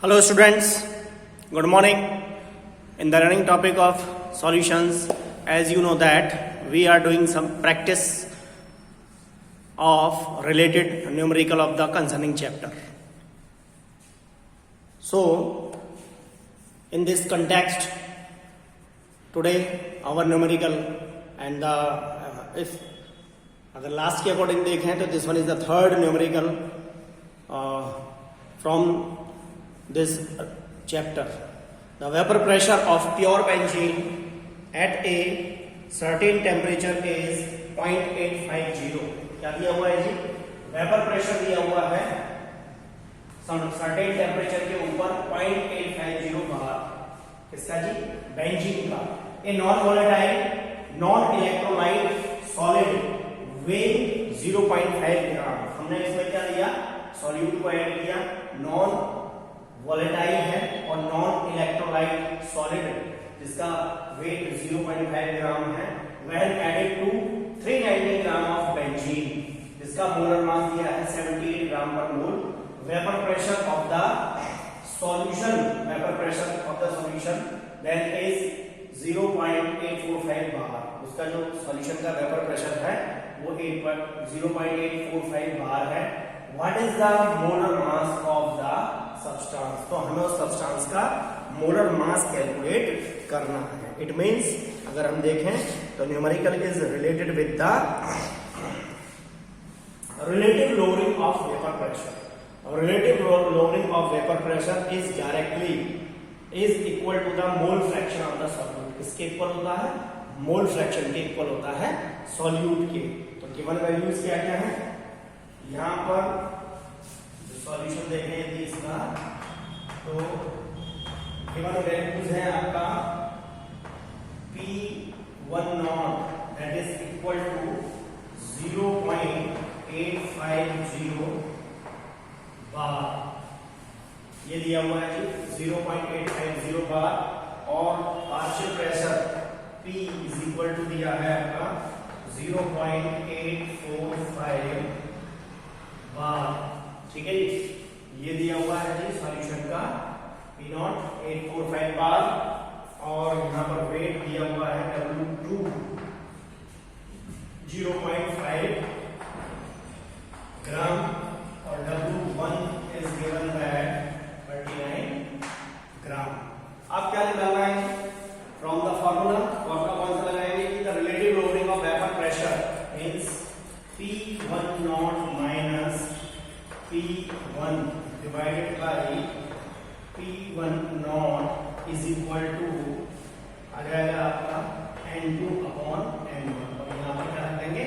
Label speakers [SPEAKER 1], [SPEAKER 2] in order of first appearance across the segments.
[SPEAKER 1] Hello students, good morning. In the running topic of solutions, as you know that we are doing some practice of related numerical of the concerning chapter. So, in this context, today our numerical and the if अगर last के according देखें तो this one is the third numerical from this chapter. The vapor pressure of pure benzene at a certain temperature is 0.850. क्या दिया हुआ है जी? Vapour pressure दिया हुआ है सर्टेन टेम्परेचर के ऊपर 0.850 बार किसका जी? बेंजीन का. A non volatile non electrolyte solid weighing 0.5 ग्राम. हमने इसमें क्या दिया? सॉल्यूट को ऐड किया. नॉन वोलेटाइल है और नॉन इलेक्ट्रोलाइट सॉलिड जिसका वेट 0.5 ग्राम है. When added to 390 gram of benzene जिसका मोलर मास दिया है 78 gram per mole. Vapour pressure of the solution then is 0.845 bar. उसका जो सॉल्यूशन का वेपर प्रेशर है वो 0.845 बार है. What is the molar mass of the substance? तो हमें उस सब्सटेंस का मोलर मास कैलकुलेट करना है. इट मींस अगर हम देखें तो numerical is related with the relative lowering of vapour pressure. Relative lowering of vapour pressure is directly is equal to the mole fraction of the solute. किसके equal होता है? Mole fraction के equal होता है सॉल्यूट के. तो given values क्या क्या है? यहां पर सॉल्यूशन देखें यदि इसका तो गिवन वैल्यूज है आपका P10 that is equal to 0.850 bar. ये दिया हुआ है जी 0.850 बार. और partial pressure P is equal to दिया है आपका 0.845 बार. ठीक है जी. ये दिया हुआ है जी सॉल्यूशन का P0 845 बार. और यहां पर वेट दिया हुआ है W2 0.5 ग्राम और W1 इज गिवन दैट 39 ग्राम. आप क्या निकालना है फ्रॉम द फॉर्मूला? फॉर्मूला कौन सा लगाएंगे कि the relative lowering of vapour pressure means P10 minus P1 divided by P10 is equal to आ जाएगा आपका N2 upon N1. और यहाँ पर क्या रख देंगे?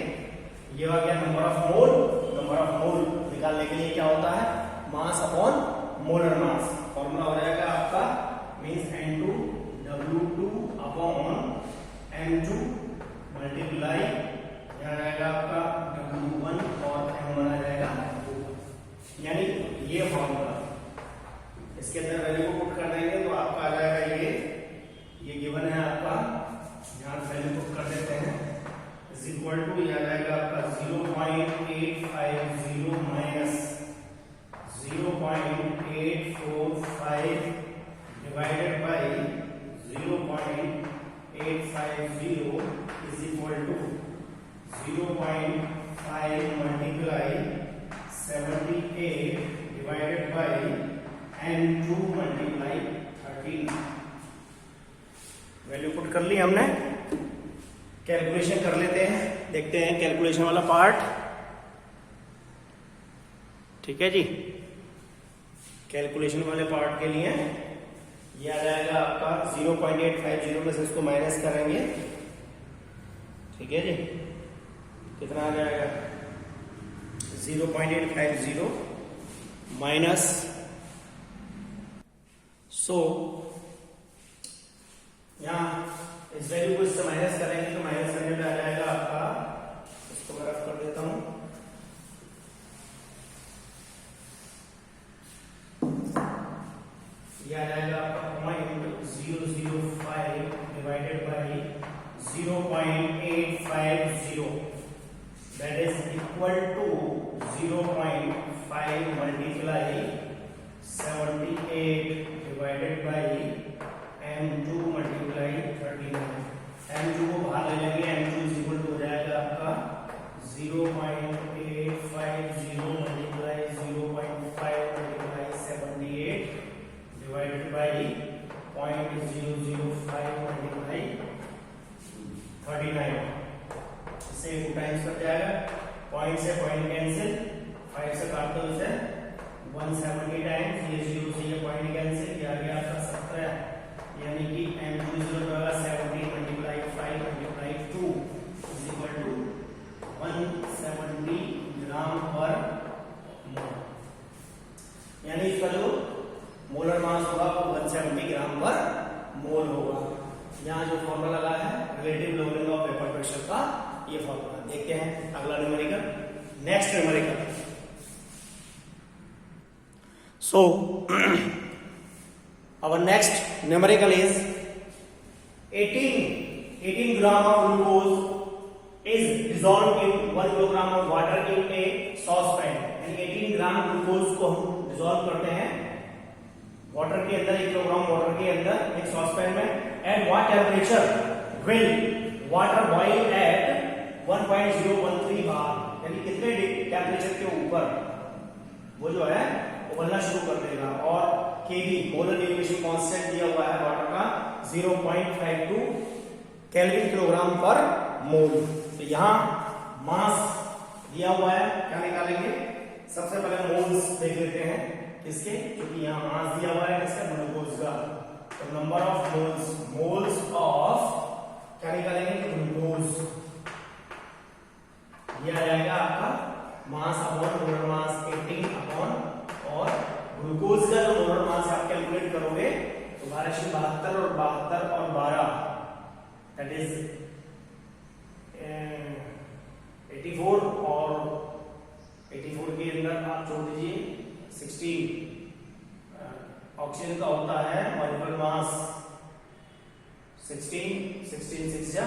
[SPEAKER 1] ये आ गया number of mole. Number of मोल निकालने के लिए क्या होता है? Mass upon molar mass. Formula हो जाएगा आपका means N2 W2 upon M2 multiply यहाँ जाएगा आपका W1 और M1 आ जाएगा. यानी ये फॉर्मूला इसके अंदर वैल्यू को पुट कर देंगे तो आपका आ जाएगा ये गिवन है आपका. यहां वैल्यू पुट कर देते हैं इज इक्वल टू ये आ जाएगा आपका 0.850 minus 0.845 divided by 0.850 is equal to 0.5 multiply 78 divided by N2 multiply 13. Value put कर ली हमने. कैलकुलेशन कर लेते हैं. देखते हैं कैलकुलेशन वाला पार्ट. ठीक है जी. कैलकुलेशन वाले पार्ट के लिए ये आ जाएगा आपका 0.850 में से इसको माइनस करेंगे. ठीक है जी. कितना आ जाएगा? 0.850 माइनस यहां इस वैल्यू को इससे माइनस करेंगे तो माइनस करने पे आ जाएगा आपका, इसको मैं रफ कर देता हूं, यह आ जाएगा आपका 0.005 divided by 0.850 that is equal to 0.5 multiply 78 divided by m2 multiply 39। m2 को बाहर ले लेंगे, m2 इज इक्वल टू हो जाएगा आपका 0.850 multiply 0.5 multiply 78 divided by 0.005 multiply 39। इससे 2 टाइम्स कट जाएगा, पॉइंट से पॉइंट कैंसिल, 5 से काट दो इसे 170 टाइम्स, ये 0 से ये पॉइंट कैंसिल, ये आ गया आपका 17, यानी कि m2 होगा 70 multiply 5 multiply 2 is equal to 170 gram per mole, यानी इसका जो मोलर मास होगा वो 170 ग्राम पर मोल होगा। यहाँ जो फॉर्मूला लगा है relative lowering of vapour pressure का, ये फॉर्मूला देखते हैं। अगला numerical, next numerical. So our next numerical is 18 gram of glucose is dissolved in 1 kilogram of water in a saucepan। यानी 18 ग्राम ग्लूकोज को हम डिसॉल्व करते हैं वाटर के अंदर, 1 किलोग्राम वाटर के अंदर एक सॉसपैन में। At what temperature will water boil एट 1.013 बार, यानी कितने टेम्परेचर के ऊपर वो जो है उबलना शुरू कर देगा। और केवी मोलर डेविएशन कांस्टेंट दिया हुआ है वाटर का 0.52 केल्विन किलोग्राम पर मोल। तो यहाँ मास दिया हुआ है, क्या निकालेंगे? सबसे पहले मोल्स देख लेते हैं किसके, क्योंकि यहाँ मास दिया हुआ है किसका, ग्लूकोज का। तो number of moles, moles of क्या निकालेंगे, ग्लूकोज। ये आ जाएगा आपका mass upon molar mass 18 upon, और ग्लूकोज का जो मोलर मास आप कैलकुलेट करोगे तो 1272 और 72 और 12 दैट इज 84, और 84 के अंदर आप जोड़ दीजिए 16 ऑक्सीजन का होता है मॉलिक्यूलर मास 16 6 जा,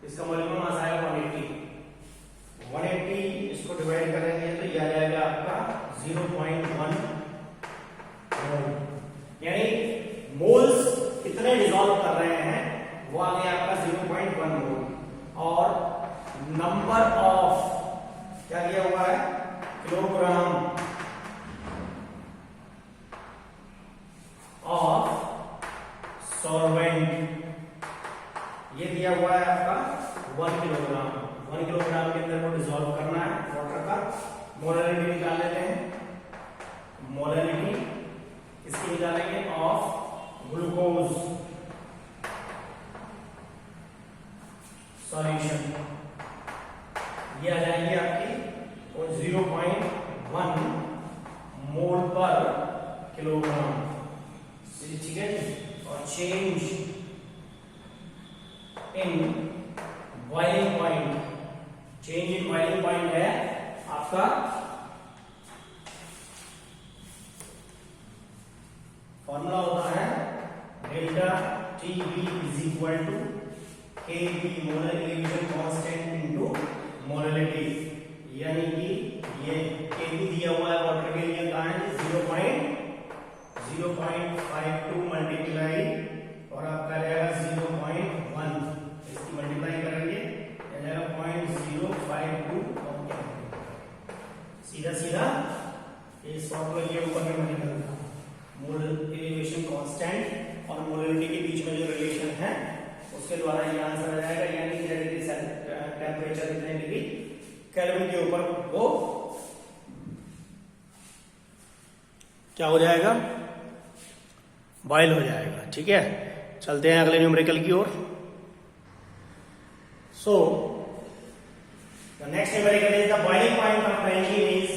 [SPEAKER 1] इसका मॉलिक्यूलर मास आएगा 180। इसको डिवाइड करेंगे तो ये आ जाएगा आपका 0.1 मोल, यानी मोल्स कितने डिसॉल्व कर रहे हैं वो आ गया आपका 0.1 मोल। और नंबर ऑफ क्या दिया हुआ है, किलोग्राम ऑफ सॉल्वेंट, ये दिया हुआ है आपका 1 किलोग्राम। 1 किलोग्राम के अंदर वो डिसॉल्व करना है वाटर का। मोलरिटी निकाल लेते हैं, मोलरिटी इसकी निकालेंगे ऑफ ग्लूकोज सॉल्यूशन, ये आ जाएगी आपकी 0.1 मोल पर किलोग्राम, ठीक है जी। और change in boiling point, change in boiling point है आपका फॉर्मूला होता है delta TB is equal to KB molar elevation constant into molarity, यानी कि ये केबी दिया हुआ है वाटर के लिए, कहां है 0.52 मल्टीप्लाई और आपका रहेगा 0.1, इसकी मल्टीप्लाई करेंगे ये जाएगा 0.052, सीधा सीधा इस फॉर्मूला के ऊपर में निकलता है। मोलर एलिवेशन कांस्टेंट और मोलरिटी के बीच में जो रिलेशन है उसके द्वारा ये आंसर आ जाएगा, यानी टेम्परेचर इतने डिग्री केल्विन के ऊपर वो क्या हो जाएगा, बॉयल हो जाएगा। ठीक है, चलते हैं अगले न्यूमेरिकल की ओर। So the next numerical is the boiling point of benzene is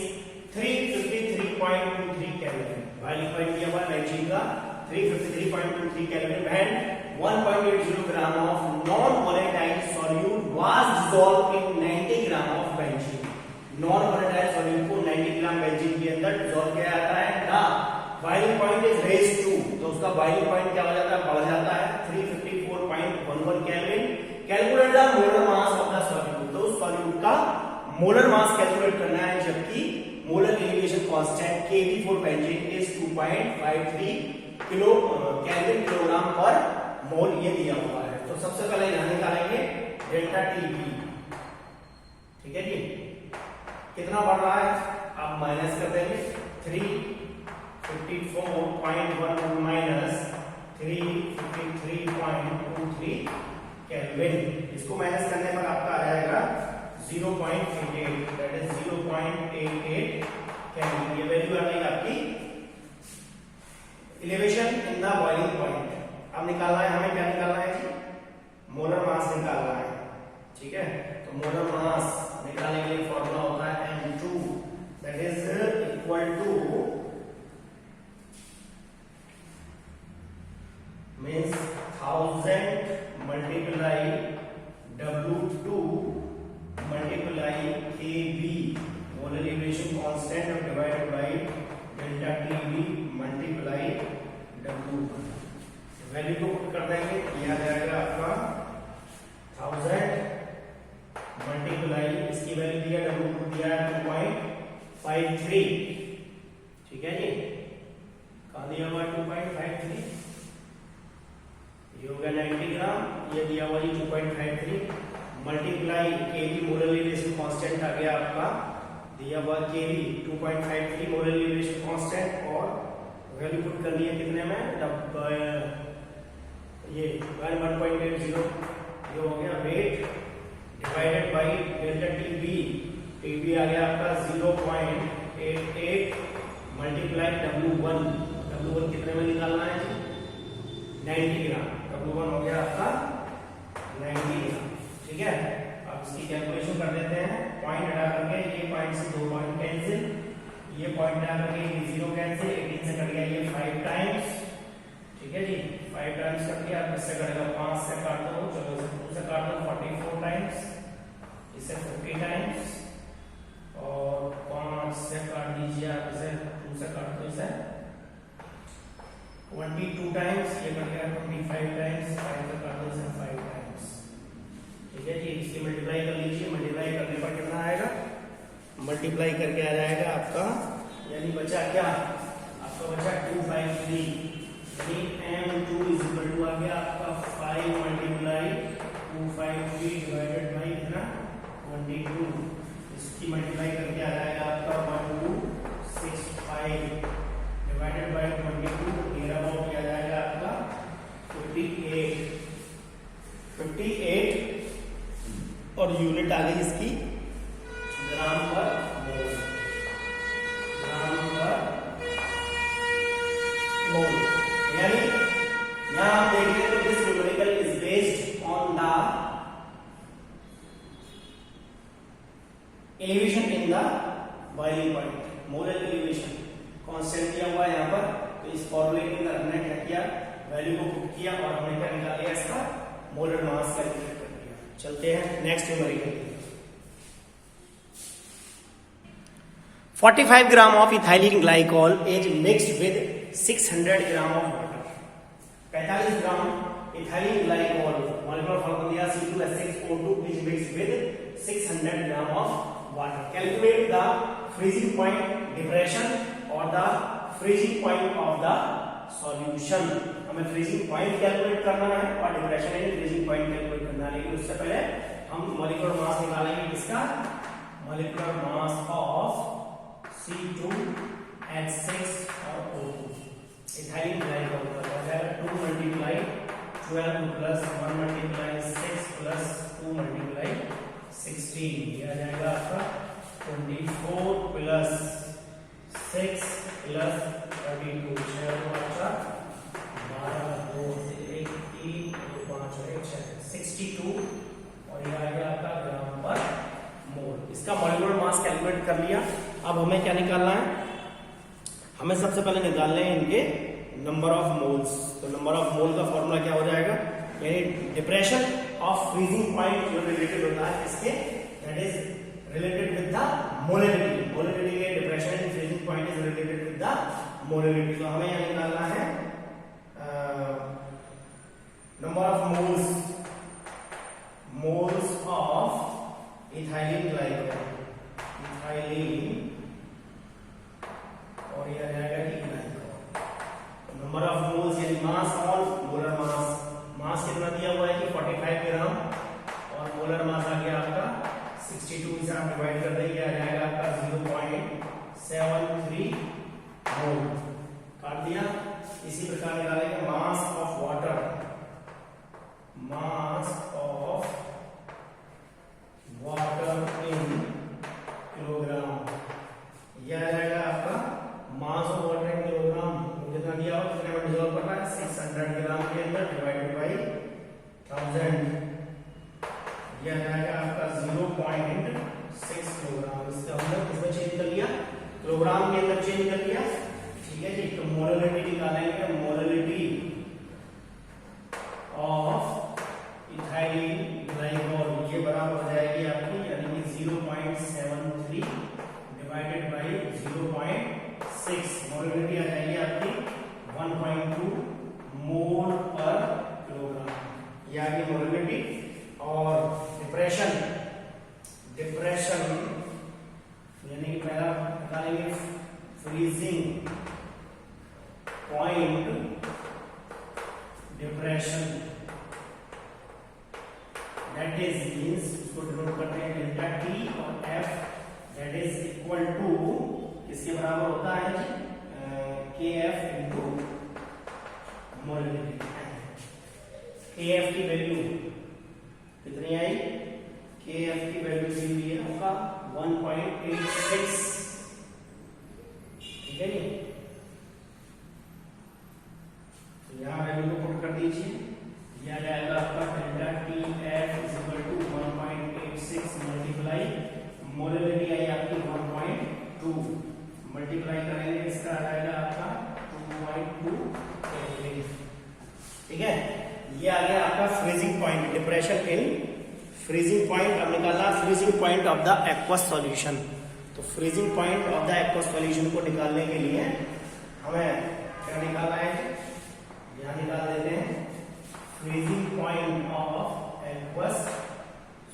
[SPEAKER 1] 353.23 kelvin. Boiling point दिया हुआ है बेंजीन का 353.23 kelvin when 1.80 gram of non volatile solute was dissolved in 90 gram of benzene. Non volatile solute को 90 gram benzene के अंदर dissolve किया जाता है। The boiling point is raised to, तो उसका बॉइलिंग पॉइंट क्या हो जाता है, बढ़ जाता है 354.11 kelvin. Calculate the molar mass of the solute, तो उस सॉल्यूट का मोलर मास कैलकुलेट करना है, जबकि molar elevation constant Kb for benzene is 2.53 kilo kelvin kilogram per मोल ये दिया हुआ है। तो सबसे पहले यहां निकालेंगे डेल्टा Tb, ठीक है जी। कितना बढ़ रहा है आप माइनस कर देंगे 354.11 माइनस 353.23 केल्विन। इसको माइनस करने पर आपका आ जाएगा 0.88, दैट इज 0.88 केल्विन। ये वैल्यू आ गई आपकी elevation in the boiling point. अब निकालना है हमें, क्या निकालना है जी? मोलर मास निकालना है, ठीक है। तो मोलर मास निकालने के लिए फॉर्मूला होता है M2, that is equal to means 1000 multiply W2 multiply Kb molar elevation constant divided by delta Tb multiply W1। Value को पुट कर देंगे, ये आ जाएगा आपका 1000 मल्टीप्लाई इसकी वैल्यू दिया W2 दिया 2.53, ठीक है जी। कहां दिया हुआ 2.53, ये हो गया 90 ग्राम, ये दिया हुआ जी 2.53 multiply Kb molar elevation constant आ गया आपका दिया हुआ Kb 2.53 मोलर एलिवेशन कांस्टेंट और वैल्यू पुट कर दिया कितने में ये 1.80, ये हो गया weight divided by delta Tb। Tb आ गया आपका 0.88 मल्टीप्लाई W1 कितने में निकालना है 90 ग्राम। W1 हो गया आपका 90 ग्राम, ठीक है। अब इसकी कैलकुलेशन कर देते हैं, पॉइंट हटा करके ये पॉइंट से 2 पॉइंट कैंसिल, ये पॉइंट हटा करके ये 0 कैंसिल, 18 से कट गया ये 5 टाइम्स, ठीक है जी। 5 टाइम्स कट गया, अब इससे कटेगा 5 से काट दो, चलो इसे 2 से काट दो 44 टाइम्स, इसे 50 टाइम्स और 5 से काट दीजिए आप इसे 2 से काट दो इसे 22 टाइम्स, ये कट गया 25 टाइम्स, 5 से काट दो इसे 5 टाइम्स, ठीक है जी। इसकी मल्टीप्लाई कर लीजिए, मल्टीप्लाई करने पर कितना आएगा, मल्टीप्लाई करके आ जाएगा आपका, यानी बचा क्या आपका बचा 253, यानी M2 इज इक्वल टू आ गया आपका 5 मल्टीप्लाई 253 डिवाइडेड बाय कितना 22। इसकी मल्टीप्लाई करके आ जाएगा आपका 1265 डिवाइडेड बाय 22, मेरा अबाउट किया जाएगा आपका 58 और यूनिट आ गई इसकी ग्राम पर मोल, यानी यहां आप देखें तो this numerical is based on the elevation in the boiling point. Molar elevation constant दिया हुआ है यहां पर, तो इस फॉर्मूले के अंदर हमने क्या किया, वैल्यू को पुट किया और हमने क्या निकाल लिया इसका मोलर मास कैलकुलेट कर दिया। चलते हैं next numerical. 45 gram of ethylene glycol is mixed with 600 gram of water. 45 gram ethylene glycol molecular formula C2H6O2 is mixed with 600 gram of water. Calculate the freezing point depression और the freezing point of the solution. हमें freezing point calculate करना है और depression यानी freezing point calculate करना है, लेकिन उससे पहले हम मॉलिक्यूलर मास निकालेंगे किसका, मॉलिक्यूलर मास ऑफ C2H6 और O2 इथाइलिन ग्लाइकॉल का हो जाएगा 2 multiply 12 plus 1 multiply 6 plus 2 multiply 16, ये आ जाएगा आपका 24 प्लस 6 प्लस 32, 6 12 2 1 3 5 1 62 और ये आ गया आपका ग्राम पर मोल। इसका मॉलिक्यूलर मास कैलकुलेट कर लिया। अब हमें क्या निकालना है, हमें सबसे पहले निकालने हैं इनके नंबर ऑफ मोल्स। तो नंबर ऑफ मोल का फॉर्मूला क्या हो जाएगा, यानी डिप्रेशन ऑफ फ्रीजिंग पॉइंट जो रिलेटेड होता है इसके, that is related with the molarity. Molarity के depression in freezing point is related with the molarity. तो हमें यहां निकालना है number of moles of ethylene glycol. Ethylene ये आ जाएगा आपका 0.73 मोल। काट दिया। इसी प्रकार निकालेंगे mass of water, mass of water in kilogram. यह आ जाएगा आपका mass of water in kilogram. कितना दिया हो, कितने में डिसॉल्व करना है, 600 ग्राम के अंदर डिवाइडेड बाई 1000। यह आ जाएगा आपका 0.6 किलोग्राम। इसका हमने किसमें चेंज कर लिया, किलोग्राम के अंदर चेंज कर लिया। ठीक है जी। तो मोलरिटी निकालेंगे, मोलरिटी ऑफ इथाइल ग्लाइकोल, ये बराबर हो जाएगी आपकी यानी कि 0.73 डिवाइडेड बाई 0.6। मोलरिटी आ जाएगी आपकी 1.2 मोल पर किलोग्राम। ये आ गई मोलरिटी। और डिप्रेशन, डिप्रेशन यानी कि पहला निकालेंगे freezing point depression, that is means उसको डिनोट करते हैं डेल्टा टी और F, that is equal to किसके बराबर होता है जी, K F into molarity. K F की वैल्यू कितनी आई, के एफ की वैल्यू दी हुई है आपका 1.86। ठीक है जी। तो यहाँ वैल्यू को पुट कर दीजिए। यह आ जाएगा आपका delta T F is equal to 1.86 multiply molarity i आपकी 1.2 मल्टीप्लाई करेंगे, इसका आ जाएगा आपका 2.2 केल्विन। ठीक है। ये आ गया आपका freezing point, depression in freezing point. अब निकालना freezing point of the aqueous solution. तो freezing point of the aqueous solution को निकालने के लिए हमें क्या निकालना है, यहां निकाल देते हैं freezing point of aqueous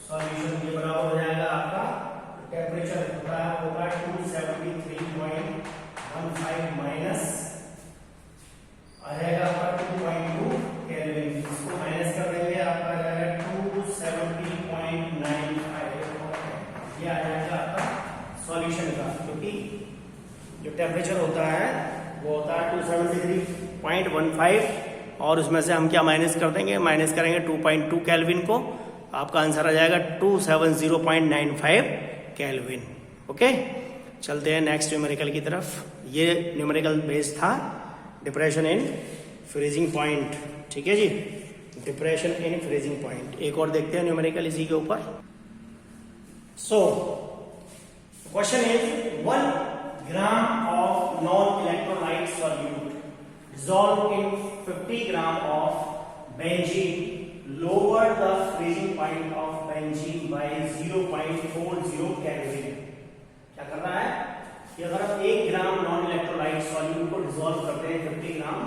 [SPEAKER 1] solution. ये बराबर हो जाएगा आपका टेम्परेचर होगा 273.15 माइनस आ जाएगा आपका 2.2 केल्विन। इसको माइनस कर देंगे, आपका आ जाएगा 270.95। ये आ जाएगा आपका सॉल्यूशन का, क्योंकि जो टेम्परेचर होता है वो होता है 273.15 और उसमें से हम क्या माइनस कर देंगे, माइनस करेंगे 2.2 केल्विन को। आपका आंसर आ जाएगा 270.95 केल्विन। ओके, चलते हैं नेक्स्ट न्यूमेरिकल की तरफ। ये न्यूमेरिकल बेस था डिप्रेशन इन फ्रीजिंग पॉइंट। ठीक है जी, डिप्रेशन इन फ्रीजिंग पॉइंट। एक और देखते हैं न्यूमेरिकल इसी के ऊपर। So question is 1 gram of non electrolyte solute dissolved in 50 gram of benzene lowered the freezing point of benzene by 0.40 Kelvin। क्या कर रहा है कि अगर आप 1 ग्राम नॉन इलेक्ट्रोलाइट सॉल्यूट को डिसॉल्व करते हैं 50 ग्राम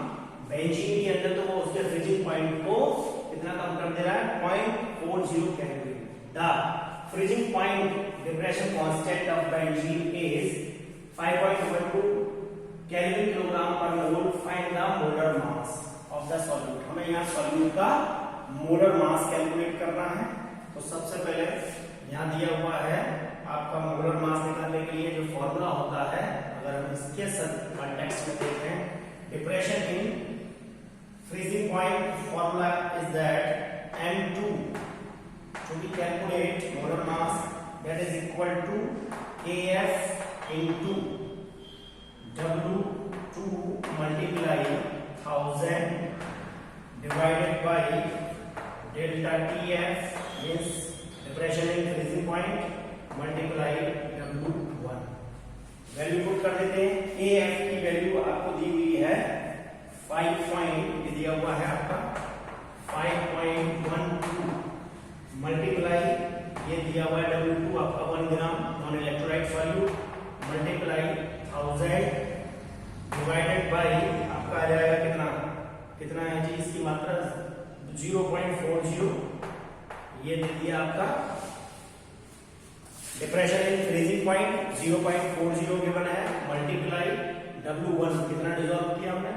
[SPEAKER 1] बेंजीन के अंदर, तो वो उसके फ्रीजिंग पॉइंट को कितना कम कर दे रहा है, 0.40 Kelvin। The freezing point depression constant of benzene is 5.12 kelvin kilogram per mole. Find the molar mass of the solute. हमें यहाँ सॉल्यूट का मोलर मास कैलकुलेट करना है। तो सबसे पहले यहाँ दिया हुआ है आपका मोलर मास निकालने के लिए जो फॉर्मूला होता है, अगर हम इसके कॉन्टेक्स्ट में देखें, depression in freezing point formula is that N2 to be calculate molar mass, that is equal to KF into W2 multiply 1000 divided by delta TF means depression in freezing point multiply W1। Value put कर देते हैं। AF की value आपको दी हुई है 5 point दिया हुआ है आपका 5.12 मल्टीप्लाई ये दिया हुआ है W2 आपका 1 gram non electrolyte solute multiply 1000 divided by आपका आ जाएगा कितना, कितना है जी इसकी मात्रा 0.40। ये दे दिया आपका depression in freezing point 0.40 given है मल्टीप्लाई W1 कितना डिसॉल्व किया हमने,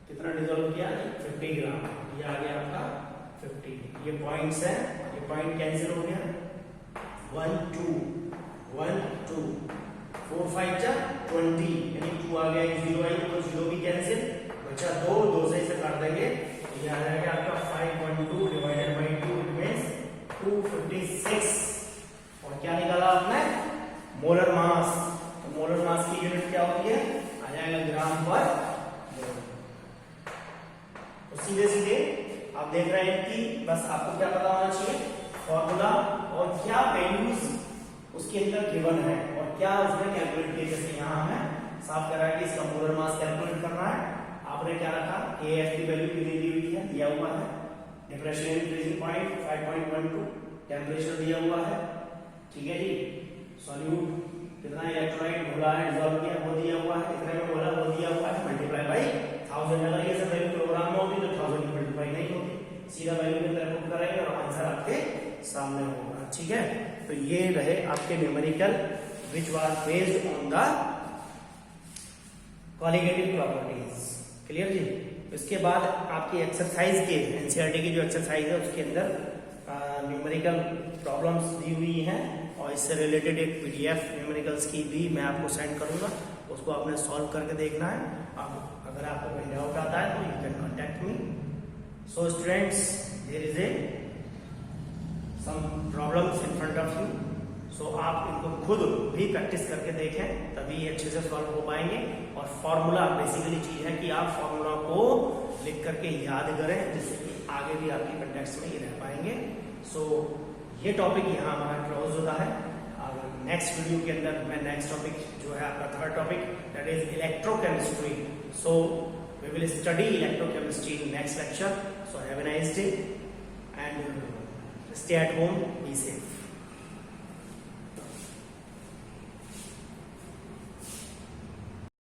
[SPEAKER 1] कितना डिसॉल्व किया 50 ग्राम। ये आ गया आपका 50। ये पॉइंट्स है, ये पॉइंट कैंसिल हो गया 1 2 1 2 4 5 जा 20 यानी 2 आ गया, 0 आई तो 0 भी कैंसिल, बचा 2, 2 से इसे काट देंगे, ये आ जाएगा आपका 512 डिवाइडेड बाय 2 इट मींस 256। और क्या निकाला आपने? Molar mass. तो मोलर मास की यूनिट क्या होती है? आ जाएगा ग्राम पर मोल। तो सीधे सीधे आप देख रहे हैं कि बस आपको क्या पता होना चाहिए, फॉर्मूला और क्या वैल्यूज उसके अंदर गिवन है और क्या उसने कैलकुलेट किया। जैसे यहाँ हमें साफ करा कि इसका मोलर मास कैलकुलेट करना है, आपने क्या रखा, AF की वैल्यू कितनी दी हुई है, दिया हुआ है, डिफरेंशियल फ्रीजिंग पॉइंट 5.12, टेम्परेचर दिया हुआ है, ठीक है जी, सॉल्यूट कितना इलेक्ट्रोलाइट घोला है, डिसॉल्व किया वो दिया हुआ है, कितने में घोला वो दिया हुआ है, मल्टीप्लाई बाय 1000। अगर ये सब वैल्यू किलोग्राम में होती तो 1000 की मल्टीप्लाई नहीं होती, सीधा वैल्यू के तरफ पुट करेंगे और आंसर आपके सामने होगा, ठीक है। तो ये रहे आपके numerical which was based on the colligative properties. Clear जी। इसके बाद आपकी एक्सरसाइज के एनसीईआरटी की जो एक्सरसाइज है उसके अंदर न्यूमेरिकल प्रॉब्लम्स दी हुई हैं और इससे रिलेटेड एक पीडीएफ न्यूमेरिकल्स की भी मैं आपको सेंड करूंगा, उसको आपने सॉल्व करके देखना है। अब अगर आपको कोई डाउट आता है तो you can contact me. So students, there is a some problems in front of you, so आप इनको खुद भी प्रैक्टिस करके देखें, तभी अच्छे से सॉल्व हो पाएंगे। और फॉर्मूला बेसिकली चीज है कि आप फॉर्मूला को लिख करके याद करें, जिससे कि आगे भी आपके कंटेक्स्ट में ही रह पाएंगे। सो ये टॉपिक यहाँ हमारा क्लोज होता है। और नेक्स्ट वीडियो के अंदर मैं नेक्स्ट टॉपिक जो है आपका third topic, that is electrochemistry. So we will study electrochemistry in next lecture. So have a nice day and stay at home, be safe.